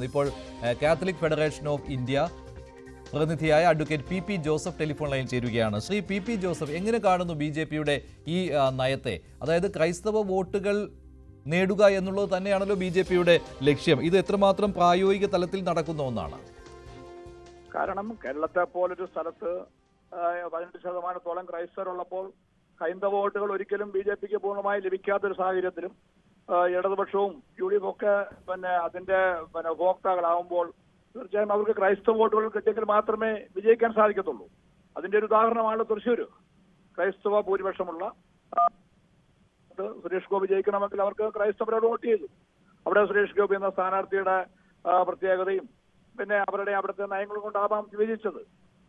ഇപ്പോൾ Catholic Federation of India പ്രതിനിധിയായ advocate P Joseph telephone line ചേരുകയാണ്. ശ്രീ പി ജോസഫ്, എങ്ങനെ കാണുന്നു ബി.ജെ.പിയുടെ ഈ നയത്തെ? അതായത് ക്രൈസ്തവ വോട്ടുകൾ നേടുക എന്നുള്ളത് തന്നെയാണല്ലോ ബി.ജെ.പിയുടെ ലക്ഷ്യം. ഇത് എത്രമാത്രം പ്രായോഗിക തലത്തിൽ നടക്കുന്ന ഒന്നാണ്? കാരണം കേരളത്തെ പോലൊരു സ്ഥലത്ത് 18% ക്രൈസ്തവരുള്ളപ്പോൾ ഹൈന്ദവ വോട്ടുകൾ ഒരിക്കലും ബി.ജെ.പിക്ക് പൂർണ്ണമായി ലഭിക്കാത്തൊരു സാഹചര്യത്തിലും ഇടതുപക്ഷവും UDF ഒക്കെ അതിന്റെ ഉപഭോക്താക്കളാവുമ്പോൾ തീർച്ചയായും അവർക്ക് ക്രൈസ്തവ വോട്ടുകൾ കിട്ടിയെങ്കിൽ മാത്രമേ വിജയിക്കാൻ സാധിക്കത്തുള്ളൂ. അതിന്റെ ഒരു ഉദാഹരണമാണ് തൃശ്ശൂർ. ക്രൈസ്തവ ഭൂരിപക്ഷമുള്ള സുരേഷ് ഗോപി ജയിക്കണമെങ്കിൽ അവർക്ക് ക്രൈസ്തവരോട് വോട്ട് ചെയ്തു. അവിടെ സുരേഷ് ഗോപി എന്ന സ്ഥാനാർത്ഥിയുടെ പ്രത്യേകതയും അവരുടെ അവിടുത്തെ നയങ്ങളും കൊണ്ടാവാം വിഭജിച്ചത്.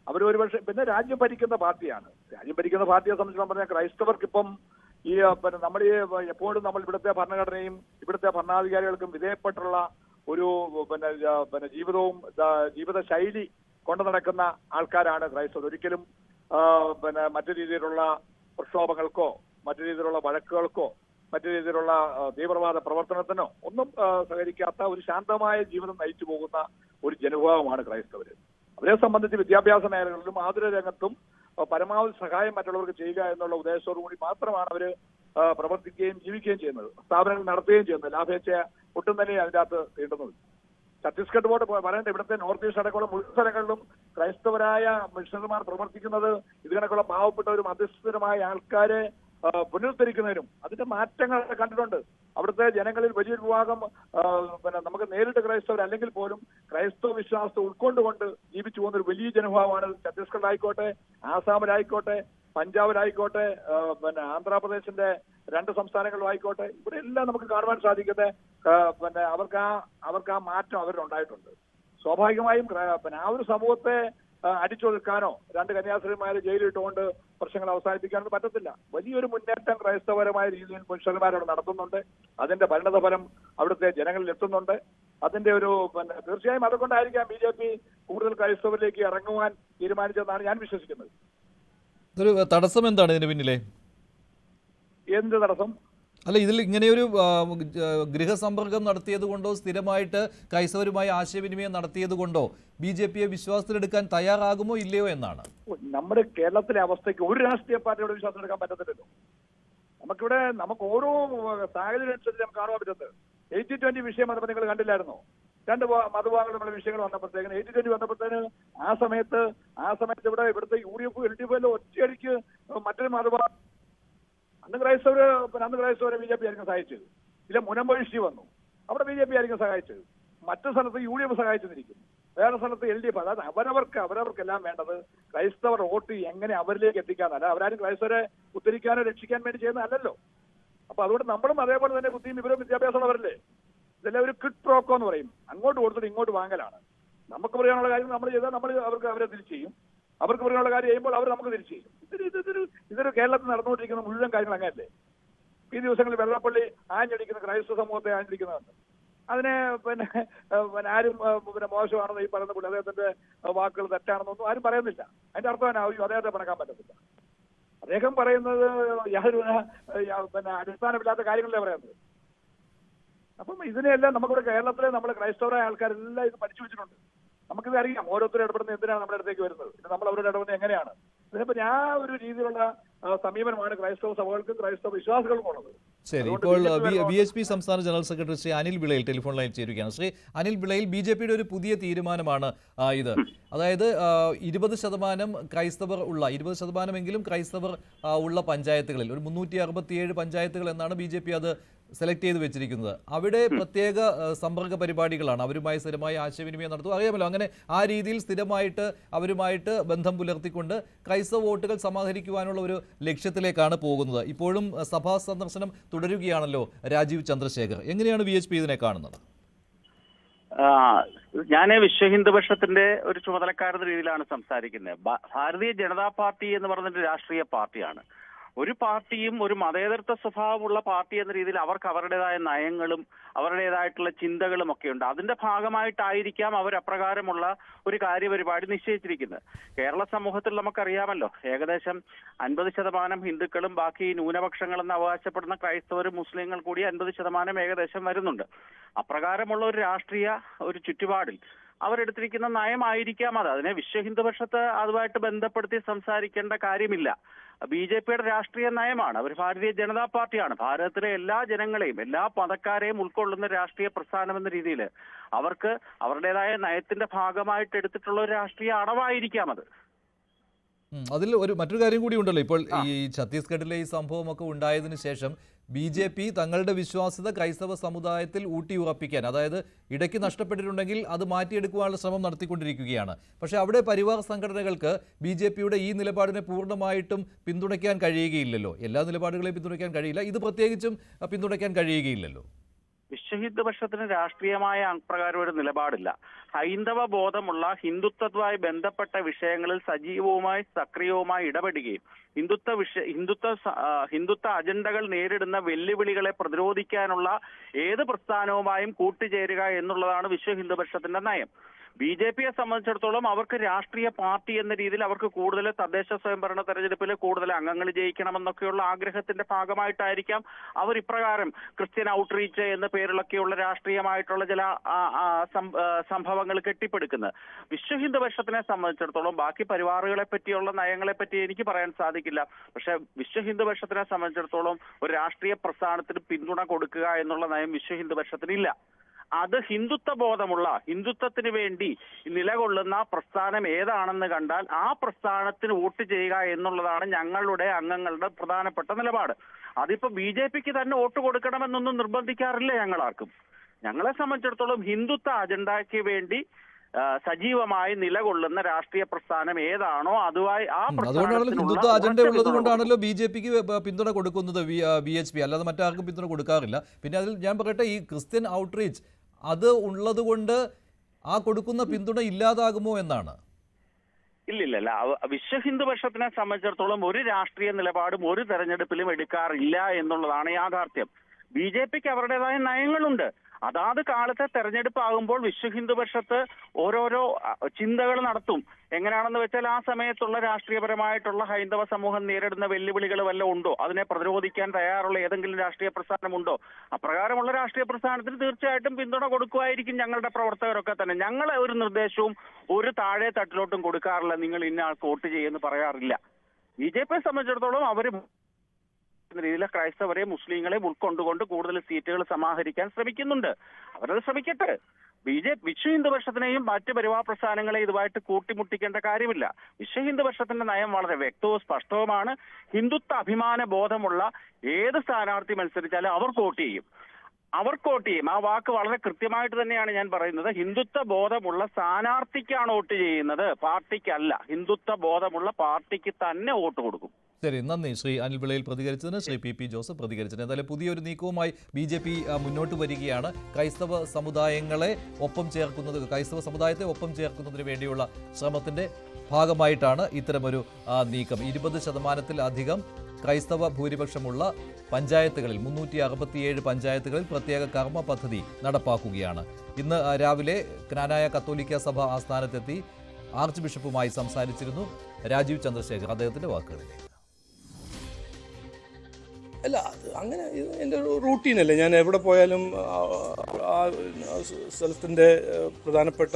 അവർ ഒരുപക്ഷെ രാജ്യം ഭരിക്കുന്ന പാർട്ടിയാണ്. രാജ്യം ഭരിക്കുന്ന പാർട്ടിയെ സംബന്ധിച്ച് പറഞ്ഞാൽ ക്രൈസ്തവർക്കിപ്പം ഈ നമ്മൾ എപ്പോഴും നമ്മൾ ഇവിടുത്തെ ഭരണഘടനയും ഇവിടുത്തെ ഭരണാധികാരികൾക്കും വിധേയപ്പെട്ടുള്ള ഒരു ജീവിതവും ജീവിത ശൈലി കൊണ്ടു നടക്കുന്ന ആൾക്കാരാണ് ക്രൈസ്തവർ. ഒരിക്കലും മറ്റു രീതിയിലുള്ള പ്രക്ഷോഭങ്ങൾക്കോ മറ്റു രീതിയിലുള്ള വഴക്കുകൾക്കോ മറ്റു രീതിയിലുള്ള തീവ്രവാദ പ്രവർത്തനത്തിനോ ഒന്നും സഹകരിക്കാത്ത ഒരു ശാന്തമായ ജീവിതം നയിച്ചു പോകുന്ന ഒരു ജനവിഭാഗമാണ് ക്രൈസ്തവര്. അവരെ സംബന്ധിച്ച് വിദ്യാഭ്യാസ മേഖലകളിലും ആതുര രംഗത്തും പരമാവധി സഹായം മറ്റുള്ളവർക്ക് ചെയ്യുക എന്നുള്ള ഉദ്ദേശത്തോടു കൂടി മാത്രമാണ് അവര് പ്രവർത്തിക്കുകയും ജീവിക്കുകയും ചെയ്യുന്നത്, സ്ഥാപനങ്ങൾ നടത്തുകയും ചെയ്യുന്നത്. ലാഭേച്ഛ ഒട്ടും തന്നെ അതിൻ്റെ അകത്ത് തീണ്ടുന്നത്. ഛത്തീസ്ഗഡ് വോട്ട് പറയേണ്ട ഇവിടുത്തെ നോർത്ത് ഈസ്റ്റ് അടക്കമുള്ള മുഴുവൻ സ്ഥലങ്ങളിലും ക്രൈസ്തവരായ മിഷണറിമാർ പ്രവർത്തിക്കുന്നത് ഇത് കണക്കുള്ള പാവപ്പെട്ടവരും അധിഷ്ഠിതമായ ആൾക്കാരെ പുനരുദ്ധരിക്കുന്നതിനും അതിന്റെ മാറ്റങ്ങൾ കണ്ടിട്ടുണ്ട്. അവിടുത്തെ ജനങ്ങളിൽ വലിയൊരു വിഭാഗം നമുക്ക് നേരിട്ട് ക്രൈസ്തവർ അല്ലെങ്കിൽ പോലും ക്രൈസ്തവ വിശ്വാസത്തെ ഉൾക്കൊണ്ടുകൊണ്ട് ജീവിച്ചു പോകുന്ന ഒരു വലിയ ജനവിഭാഗമാണ്. ഛത്തീസ്ഗഡിലായിക്കോട്ടെ, ആസാമിലായിക്കോട്ടെ, പഞ്ചാബിലായിക്കോട്ടെ, ആന്ധ്രാപ്രദേശിന്റെ 2 സംസ്ഥാനങ്ങളിലും ആയിക്കോട്ടെ, ഇവിടെ എല്ലാം നമുക്ക് കാണുവാൻ സാധിക്കുന്നത് അവർക്ക് ആ മാറ്റം അവരിലുണ്ടായിട്ടുണ്ട്. സ്വാഭാവികമായും ആ ഒരു സമൂഹത്തെ അടിച്ചൊതുക്കാനോ 2 കന്യാസ്ത്രീമാരെ ജയിലിട്ടുകൊണ്ട് പ്രശ്നങ്ങൾ അവസാനിപ്പിക്കാനോ പറ്റത്തില്ല. വലിയൊരു മുന്നേറ്റം ക്രൈസ്തവപരമായ രീതിയിൽ പുരുഷന്മാരോട് നടത്തുന്നുണ്ട്. അതിന്റെ പരിണതഫലം അവിടുത്തെ ജനങ്ങളിൽ എത്തുന്നുണ്ട്. അതിന്റെ ഒരു തീർച്ചയായും അതുകൊണ്ടായിരിക്കാം ബി.ജെ.പി കൂടുതൽ ക്രൈസ്തവരിലേക്ക് ഇറങ്ങുവാൻ തീരുമാനിച്ചതെന്നാണ് ഞാൻ വിശ്വസിക്കുന്നത്. ഇതൊരു തടസ്സം എന്താണ് ഇതിന് പിന്നിലെ? എന്ത് തടസ്സം? അല്ല, ഇതിൽ ഇങ്ങനെയൊരു ഗൃഹസമ്പർക്കം നടത്തിയത് കൊണ്ടോ സ്ഥിരമായിട്ട് ക്രൈസ്തവരുമായി ആശയവിനിമയം നടത്തിയത് കൊണ്ടോ ബി.ജെ.പിയെ വിശ്വാസത്തിലെടുക്കാൻ തയ്യാറാകുമോ ഇല്ലയോ എന്നാണ്. നമ്മുടെ കേരളത്തിലെ അവസ്ഥയ്ക്ക് ഒരു രാഷ്ട്രീയ പാർട്ടിയോട് വിശ്വാസം എടുക്കാൻ പറ്റത്തില്ലല്ലോ. നമുക്ക് ഓരോ സാഹചര്യം അനുസരിച്ച് നമുക്ക് കാണുവാൻ പറ്റുന്നത്. 80-20 വിഷയം വന്നപ്പോൾ നിങ്ങൾ കണ്ടില്ലായിരുന്നോ? 2 മതവിഭാഗങ്ങൾ നമ്മുടെ വിഷയങ്ങൾ വന്നപ്പോഴത്തേക്കിന് 80-20 വന്നപ്പോഴത്തേന് ആ സമയത്ത് ഇവിടുത്തെ UDF LDF എല്ലാം ഒറ്റയടിക്ക് മറ്റൊരു മതവിഭാഗം അന്ന് ക്രൈസ്തവരെ ബി.ജെ.പി ആയിരിക്കും സഹായിച്ചത്. ഇല്ല, മുനമ്പൊഴിശ്ശി വന്നു, അവിടെ ബി.ജെ.പി ആയിരിക്കും സഹായിച്ചത്. മറ്റു സ്ഥലത്ത് UDF സഹായിച്ചെന്നിരിക്കുന്നു, വേറെ സ്ഥലത്ത് LDF. അതായത് അവരവർക്കെല്ലാം വേണ്ടത് ക്രൈസ്തവർ വോട്ട് എങ്ങനെ അവരിലേക്ക് എത്തിക്കാന്നല്ല. അവരാരും ക്രൈസ്തവരെ ഉദ്ധരിക്കാനോ രക്ഷിക്കാൻ വേണ്ടി ചെയ്യുന്നതല്ലോ. അപ്പൊ അതുകൊണ്ട് നമ്മളും അതേപോലെ തന്നെ ബുദ്ധിയും ഇവരും വിദ്യാഭ്യാസമുള്ളവരല്ലേ. ഇതെല്ലാം ഒരു കിഡ് പ്രോക്കോ എന്ന് പറയും. അങ്ങോട്ട് കൊടുത്തിട്ട് ഇങ്ങോട്ട് വാങ്ങലാണ്. നമുക്ക് പറയാനുള്ള കാര്യം നമ്മൾ ചെയ്താൽ അവരെ തിരിച്ചു ചെയ്യും, അവർക്ക് പറയാനുള്ള കാര്യം ചെയ്യുമ്പോൾ അവർ നമുക്ക് തിരിച്ചു ചെയ്യും. ഇതൊരു കേരളത്തിൽ നടന്നുകൊണ്ടിരിക്കുന്ന മുഴുവൻ കാര്യങ്ങൾ അങ്ങനെയല്ലേ. ഈ ദിവസങ്ങളിൽ വെള്ളപ്പള്ളി ആഞ്ഞടിക്കുന്ന ക്രൈസ്തവ സമൂഹത്തെ ആഞ്ഞടിക്കുന്നതുണ്ട്. അതിനെ ആരും മോശമാണെന്ന് ഈ പറയുന്ന പുള്ളി അദ്ദേഹത്തിന്റെ വാക്കുകൾ തെറ്റാണെന്നൊന്നും ആരും പറയുന്നില്ല. അതിന്റെ അർത്ഥം തന്നെ അദ്ദേഹത്തെ പണക്കാൻ പറ്റത്തില്ല. അദ്ദേഹം പറയുന്നത് യാതൊരു അടിസ്ഥാനമില്ലാത്ത കാര്യങ്ങളല്ലേ പറയുന്നത്. അപ്പം ഇതിനെല്ലാം നമുക്കിവിടെ കേരളത്തിലെ നമ്മുടെ ക്രൈസ്തവരായ ആൾക്കാരെല്ലാം ഇത് പഠിച്ചു വെച്ചിട്ടുണ്ട്. നമുക്കിത് അറിയാം. ഓരോരുത്തരും ഇടപെടുന്നത് എന്തിനാണ് നമ്മുടെ അടുത്തേക്ക് വരുന്നത്, നമ്മൾ അവരോട് ഇടപെടുന്നത് എങ്ങനെയാണ്. ഇതിനിപ്പോ ഒരു രീതിയിലുള്ള സമീപനമാണ് ക്രൈസ്തവ സഭകൾക്കും ക്രൈസ്തവ വിശ്വാസികൾക്കും ഉള്ളത്. ശരി, ഇപ്പോൾ ബി.എച്ച്.പി സംസ്ഥാന ജനറൽ സെക്രട്ടറി ശ്രീ അനിൽ വിളയിൽ ടെലിഫോൺ ലൈൻ ചേരുകയാണ്. ശ്രീ അനിൽ വിളയിൽ, ബി.ജെ.പിയുടെ ഒരു പുതിയ തീരുമാനമാണ് ഇത്. അതായത് 20% ക്രൈസ്തവർ ഉള്ള 20%എങ്കിലും ക്രൈസ്തവർ ഉള്ള പഞ്ചായത്തുകളിൽ ഒരു 367 പഞ്ചായത്തുകൾ എന്നാണ് ബി.ജെ.പി അത് സെലക്ട് ചെയ്ത് വെച്ചിരിക്കുന്നത്. അവിടെ പ്രത്യേക സമ്പർക്ക പരിപാടികളാണ്, അവരുമായി സ്ഥിരമായി ആശയവിനിമയം നടത്തുക. അറിയാമല്ലോ, അങ്ങനെ ആ രീതിയിൽ സ്ഥിരമായിട്ട് അവരുമായിട്ട് ബന്ധം പുലർത്തിക്കൊണ്ട് ക്രൈസ്തവ വോട്ടുകൾ സമാഹരിക്കുവാനുള്ള ഒരു ലക്ഷ്യത്തിലേക്കാണ് പോകുന്നത്. ഇപ്പോഴും സഭാ സന്ദർശനം തുടരുകയാണല്ലോ രാജീവ് ചന്ദ്രശേഖർ. എങ്ങനെയാണ് ബി.എച്ച്.പി ഇതിനെ കാണുന്നത്? ഞാൻ വിശ്വ ഹിന്ദുപക്ഷത്തിന്റെ ഒരു ചുമതലക്കാരെന്ന രീതിയിലാണ് സംസാരിക്കുന്നത്. ഭാരതീയ ജനതാ പാർട്ടി എന്ന് പറഞ്ഞിട്ട് രാഷ്ട്രീയ പാർട്ടിയാണ്. ഒരു പാർട്ടിയും ഒരു മതേതരത്വ സ്വഭാവമുള്ള പാർട്ടി എന്ന രീതിയിൽ അവർക്ക് അവരുടേതായ നയങ്ങളും അവരുടേതായിട്ടുള്ള ചിന്തകളും ഒക്കെ ഉണ്ട്. അതിന്റെ ഭാഗമായിട്ടായിരിക്കാം അവർ അപ്രകാരമുള്ള ഒരു കാര്യപരിപാടി നിശ്ചയിച്ചിരിക്കുന്നത്. കേരള സമൂഹത്തിൽ നമുക്കറിയാമല്ലോ, ഏകദേശം 50% ഹിന്ദുക്കളും ബാക്കി ന്യൂനപക്ഷങ്ങളെന്ന് അവകാശപ്പെടുന്ന ക്രൈസ്തവരും മുസ്ലിങ്ങൾ കൂടി 50% ഏകദേശം വരുന്നുണ്ട്. അപ്രകാരമുള്ള ഒരു രാഷ്ട്രീയ ഒരു ചുറ്റുപാടിൽ അവരെടുത്തിരിക്കുന്ന നയമായിരിക്കാം അത്. അതിനെ വിശ്വ ഹിന്ദുപക്ഷത്ത് അതുമായിട്ട് ബന്ധപ്പെടുത്തി സംസാരിക്കേണ്ട കാര്യമില്ല. BJPയുടെ രാഷ്ട്രീയ നയമാണ്. അവർ ഭാരതീയ ജനതാ പാർട്ടിയാണ്. ഭാരതത്തിലെ എല്ലാ ജനങ്ങളെയും എല്ലാ മതക്കാരെയും ഉൾക്കൊള്ളുന്ന രാഷ്ട്രീയ പ്രസ്ഥാനം എന്ന രീതിയിൽ അവർക്ക് അവരുടേതായ നയത്തിന്റെ ഭാഗമായിട്ട് എടുത്തിട്ടുള്ള ഒരു രാഷ്ട്രീയ അടവായിരിക്കാം അത്. അതിൽ മറ്റൊരു കാര്യം കൂടി ഉണ്ടല്ലോ. ഇപ്പോൾ ഈ ഛത്തീസ്ഗഡിലെ ഈ സംഭവമൊക്കെ ഉണ്ടായതിനു ശേഷം BJP തങ്ങളുടെ വിശ്വാസ്യത ക്രൈസ്തവ സമുദായത്തിൽ ഊട്ടിയുറപ്പിക്കാൻ, അതായത് ഇടയ്ക്ക് നഷ്ടപ്പെട്ടിട്ടുണ്ടെങ്കിൽ അത് മാറ്റിയെടുക്കുവാനുള്ള ശ്രമം നടത്തിക്കൊണ്ടിരിക്കുകയാണ്. പക്ഷേ അവിടെ പരിവാർ സംഘടനകൾക്ക് BJPയുടെ ഈ നിലപാടിനെ പൂർണ്ണമായിട്ടും പിന്തുണയ്ക്കാൻ കഴിയുകയില്ലല്ലോ. എല്ലാ നിലപാടുകളെയും പിന്തുണയ്ക്കാൻ കഴിയില്ല, ഇത് പ്രത്യേകിച്ചും പിന്തുണയ്ക്കാൻ കഴിയുകയില്ലല്ലോ. വിശ്വഹിന്ദുപക്ഷത്തിന് രാഷ്ട്രീയമായ അപ്രകാരം ഒരു നിലപാടില്ല. ഹൈന്ദവ ബോധമുള്ള ഹിന്ദുത്വവുമായി ബന്ധപ്പെട്ട വിഷയങ്ങളിൽ സജീവവുമായി സക്രിയവുമായി ഇടപെടുകയും ഹിന്ദുത്വ അജണ്ടകൾ നേരിടുന്ന വെല്ലുവിളികളെ പ്രതിരോധിക്കാനുള്ള ഏത് പ്രസ്ഥാനവുമായും കൂട്ടുചേരുക എന്നുള്ളതാണ് വിശ്വ ഹിന്ദുപക്ഷത്തിന്റെ നയം. BJPയെ സംബന്ധിച്ചിടത്തോളം അവർക്ക് രാഷ്ട്രീയ പാർട്ടി എന്ന രീതിയിൽ അവർക്ക് കൂടുതൽ തദ്ദേശ സ്വയംഭരണ തെരഞ്ഞെടുപ്പിൽ കൂടുതൽ അംഗങ്ങൾ ജയിക്കണമെന്നൊക്കെയുള്ള ആഗ്രഹത്തിന്റെ ഭാഗമായിട്ടായിരിക്കാം അവർ ഇപ്രകാരം ക്രിസ്ത്യൻ ഔട്ട്റീച്ച് എന്ന പേരിലൊക്കെയുള്ള രാഷ്ട്രീയമായിട്ടുള്ള ചില സംഭവങ്ങൾ കെട്ടിപ്പടുക്കുന്നത്. വിശ്വ ഹിന്ദുപക്ഷത്തിനെ സംബന്ധിച്ചിടത്തോളം ബാക്കി പരിവാറുകളെ പറ്റിയുള്ള നയങ്ങളെ പറ്റി എനിക്ക് പറയാൻ സാധിക്കില്ല. പക്ഷെ വിശ്വ ഹിന്ദുപക്ഷത്തിനെ സംബന്ധിച്ചിടത്തോളം ഒരു രാഷ്ട്രീയ പ്രസ്ഥാനത്തിന് പിന്തുണ കൊടുക്കുക എന്നുള്ള നയം വിശ്വ ഹിന്ദുപക്ഷത്തിനില്ല. അത് ഹിന്ദുത്വ ബോധമുള്ള ഹിന്ദുത്വത്തിന് വേണ്ടി നിലകൊള്ളുന്ന പ്രസ്ഥാനം ഏതാണെന്ന് കണ്ടാൽ ആ പ്രസ്ഥാനത്തിന് വോട്ട് ചെയ്യുക എന്നുള്ളതാണ് ഞങ്ങളുടെ അംഗങ്ങളുടെ പ്രധാനപ്പെട്ട നിലപാട്. അതിപ്പോ BJPക്ക് തന്നെ വോട്ട് കൊടുക്കണമെന്നൊന്നും നിർബന്ധിക്കാറില്ല ഞങ്ങളാർക്കും. ഞങ്ങളെ സംബന്ധിച്ചിടത്തോളം ഹിന്ദുത്വ അജണ്ടയ്ക്ക് വേണ്ടി സജീവമായി നിലകൊള്ളുന്ന രാഷ്ട്രീയ പ്രസ്ഥാനം ഏതാണോ അതുമായി അതുകൊണ്ടാണല്ലോ ഹിന്ദുത്വ അജണ്ട ഉള്ളത് കൊണ്ടാണല്ലോ BJPക്ക് പിന്തുണ കൊടുക്കുന്നത് VHP, അല്ലാതെ മറ്റാർക്കും പിന്തുണ കൊടുക്കാറില്ല. പിന്നെ അതിൽ ഞാൻ പറയട്ടെ, ഈ ക്രിസ്ത്യൻ ഔട്ട്റീച്ച് അത് ഉള്ളത് കൊണ്ട് ആ കൊടുക്കുന്ന പിന്തുണ ഇല്ലാതാകുമോ എന്നാണ്. ഇല്ലില്ല, വിശ്വ ഹിന്ദുപക്ഷത്തിനെ സംബന്ധിച്ചിടത്തോളം ഒരു രാഷ്ട്രീയ നിലപാടും ഒരു തെരഞ്ഞെടുപ്പിലും എടുക്കാറില്ല എന്നുള്ളതാണ് യാഥാർത്ഥ്യം. BJPക്ക് അവരുടേതായ നയങ്ങളുണ്ട്. അതാത് കാലത്തെ തെരഞ്ഞെടുപ്പ് ആകുമ്പോൾ വിശ്വ ഹിന്ദുപക്ഷത്ത് ഓരോരോ ചിന്തകൾ നടത്തും. എങ്ങനെയാണെന്ന് വെച്ചാൽ ആ സമയത്തുള്ള രാഷ്ട്രീയപരമായിട്ടുള്ള ഹൈന്ദവ സമൂഹം നേരിടുന്ന വെല്ലുവിളികൾ വല്ലതും ഉണ്ടോ, അതിനെ പ്രതിരോധിക്കാൻ തയ്യാറുള്ള ഏതെങ്കിലും രാഷ്ട്രീയ പ്രസ്ഥാനമുണ്ടോ, അപ്രകാരമുള്ള രാഷ്ട്രീയ പ്രസ്ഥാനത്തിന് തീർച്ചയായിട്ടും പിന്തുണ കൊടുക്കുമായിരിക്കും ഞങ്ങളുടെ പ്രവർത്തകരൊക്കെ തന്നെ. ഞങ്ങൾ ഒരു നിർദ്ദേശവും ഒരു താഴെ തട്ടിലോട്ടും കൊടുക്കാറില്ല, നിങ്ങൾ ഇന്ന ആൾക്ക് വോട്ട് ചെയ്യുമെന്ന് പറയാറില്ല. BJPയെ സംബന്ധിച്ചിടത്തോളം അവർ രീതിയിലെ ക്രൈസ്തവരെ മുസ്ലിങ്ങളെ ഉൾക്കൊണ്ടുകൊണ്ട് കൂടുതൽ സീറ്റുകൾ സമാഹരിക്കാൻ ശ്രമിക്കുന്നുണ്ട്. അവരത് ശ്രമിക്കട്ടെ. വിശ്വ ഹിന്ദുപക്ഷത്തിനെയും മറ്റ് പരിവാർ പ്രസ്ഥാനങ്ങളെ ഇതുമായിട്ട് കൂട്ടിമുട്ടിക്കേണ്ട കാര്യമില്ല. വിശ്വ ഹിന്ദുപക്ഷത്തിന്റെ നയം വളരെ വ്യക്തവും സ്പഷ്ടവുമാണ്. ഹിന്ദുത്വ അഭിമാന ബോധമുള്ള ഏത് സ്ഥാനാർത്ഥി മത്സരിച്ചാലും അവർക്ക് വോട്ട് ചെയ്യും. ആ വാക്ക് വളരെ കൃത്യമായിട്ട് തന്നെയാണ് ഞാൻ പറയുന്നത്. ഹിന്ദുത്വ ബോധമുള്ള സ്ഥാനാർത്ഥിക്കാണ് വോട്ട് ചെയ്യുന്നത്, പാർട്ടിക്കല്ല. ഹിന്ദുത്വ ബോധമുള്ള പാർട്ടിക്ക് തന്നെ വോട്ട് കൊടുക്കും. ശരി, നന്ദി ശ്രീ അനിൽ വിളയിൽ പ്രതികരിച്ചതിന്. ശ്രീ PP ജോസഫ് പ്രതികരിച്ചതിന്. എന്തായാലും പുതിയൊരു നീക്കവുമായി BJP മുന്നോട്ട് വരികയാണ്. ക്രൈസ്തവ സമുദായങ്ങളെ ഒപ്പം ചേർക്കുന്നത്, ക്രൈസ്തവ സമുദായത്തെ ഒപ്പം ചേർക്കുന്നതിന് വേണ്ടിയുള്ള ശ്രമത്തിന്റെ ഭാഗമായിട്ടാണ് ഇത്തരമൊരു നീക്കം. 20%-ത്തിലധികം ക്രൈസ്തവ ഭൂരിപക്ഷമുള്ള പഞ്ചായത്തുകളിൽ 367 പഞ്ചായത്തുകളിൽ പ്രത്യേക കർമ്മ പദ്ധതി നടപ്പാക്കുകയാണ്. ഇന്ന് രാവിലെ ക്നാനായ കത്തോലിക്ക സഭ ആസ്ഥാനത്തെത്തി ആർച്ച് ബിഷപ്പുമായി സംസാരിച്ചിരുന്നു രാജീവ് ചന്ദ്രശേഖർ. അദ്ദേഹത്തിന്റെ വാക്കുകളിലേക്ക്. അല്ല, അങ്ങനെ എൻ്റെ ഒരു റൂട്ടീനല്ലേ. ഞാൻ എവിടെ പോയാലും ആ സ്ഥലത്തിൻ്റെ പ്രധാനപ്പെട്ട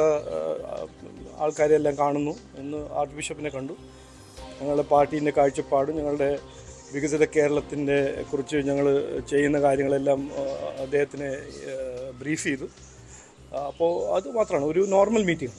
ആൾക്കാരെല്ലാം കാണുന്നു. ഇന്ന് ആർച്ച് ബിഷപ്പിനെ കണ്ടു. ഞങ്ങളുടെ പാർട്ടീൻ്റെ കാഴ്ചപ്പാടും ഞങ്ങളുടെ വികസിത കേരളത്തിൻ്റെ കുറിച്ച് ഞങ്ങൾ ചെയ്യുന്ന കാര്യങ്ങളെല്ലാം അദ്ദേഹത്തിനെ ബ്രീഫ് ചെയ്തു. അപ്പോൾ അത് മാത്രമാണ്, ഒരു നോർമൽ മീറ്റിംഗ്.